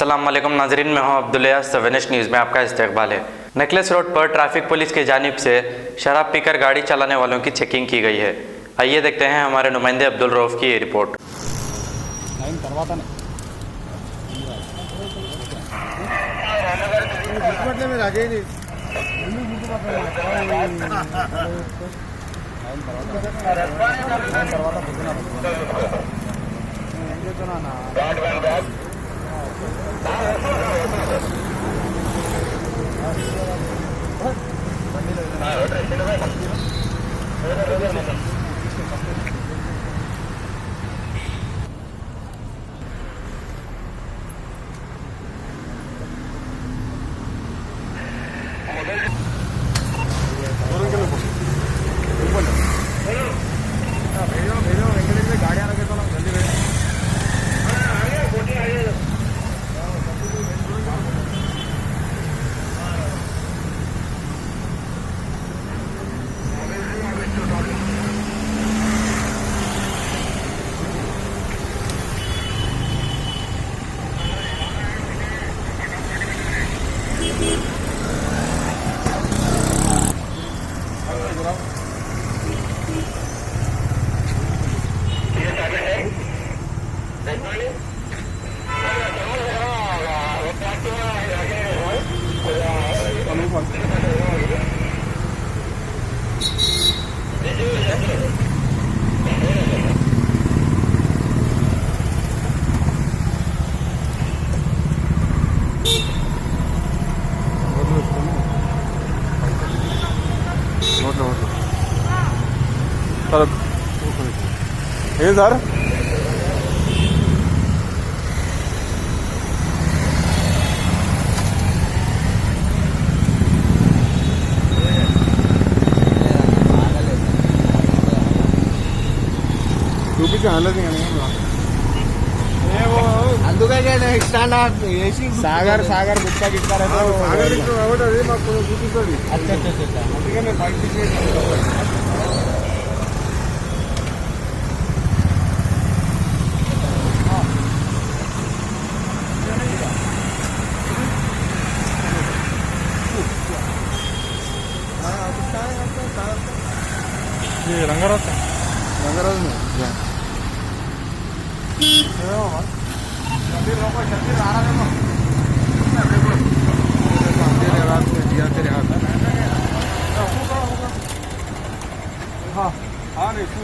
अस्सलाम वालेकुम नाजरीन, मैं हूं अब्दुल्ला। सवेनिश न्यूज़ में आपका इस्तकबाल है। नेकलेस रोड पर ट्रैफिक पुलिस की जानिब से शराब पीकर गाड़ी चलाने वालों की चेकिंग की गई है। आइए देखते हैं हमारे नुमाइंदे अब्दुल रऊफ की ये रिपोर्ट। ఏ సార్ చూపించి అనలేదు అందుకే సాగర్ సాగర్ గుట్కా గిట్కా అది మాకు చూపిస్తుంది. అందుకే నేను బయట రంగరాజు రంగరాజు हाँ नहीं तू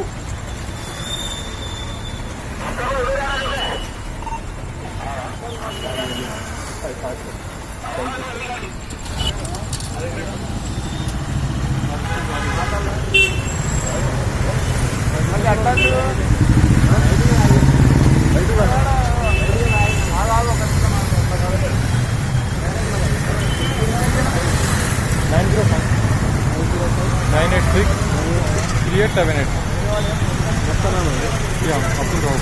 అప్పుడు రావు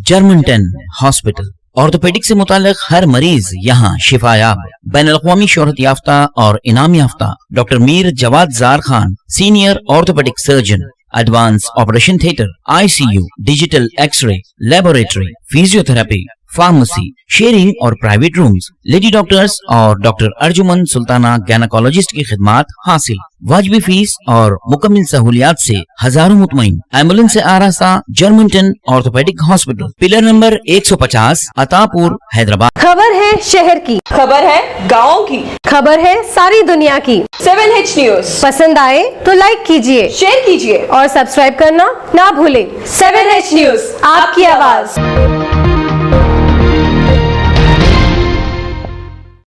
जर्मन-10 हॉस्पिटल ऑर्थोपेडिक से मुताल्लिक हर मरीज यहाँ शिफायाब। बैनुल-अक़वामी शोहरत याफ्ता और इनाम याफ्ता डॉक्टर मीर जवाद जार Khan, senior orthopaedic surgeon, advance operation theatre, ICU, digital x ray, laboratory, physiotherapy, pharmacy, sharing और प्राइवेट रूम्स, लेडी डॉक्टर्स और डॉक्टर अर्जुमन सुल्ताना गैनाकोलॉजिस्ट की खिदमात हासिल। वाजबी फीस और मुकम्मल सहूलियात से हजारों मुतमईन। एम्बुलेंस से आरास्ता जर्मनटन orthopaedic hospital, pillar number 150, Attapur, Hyderabad. खबर है शहर की, खबर है गाँव की, खबर है सारी दुनिया की। 7H न्यूज पसंद आए तो लाइक कीजिए, शेयर कीजिए और सब्सक्राइब करना ना भूलें। 7H न्यूज, आपकी आवाज।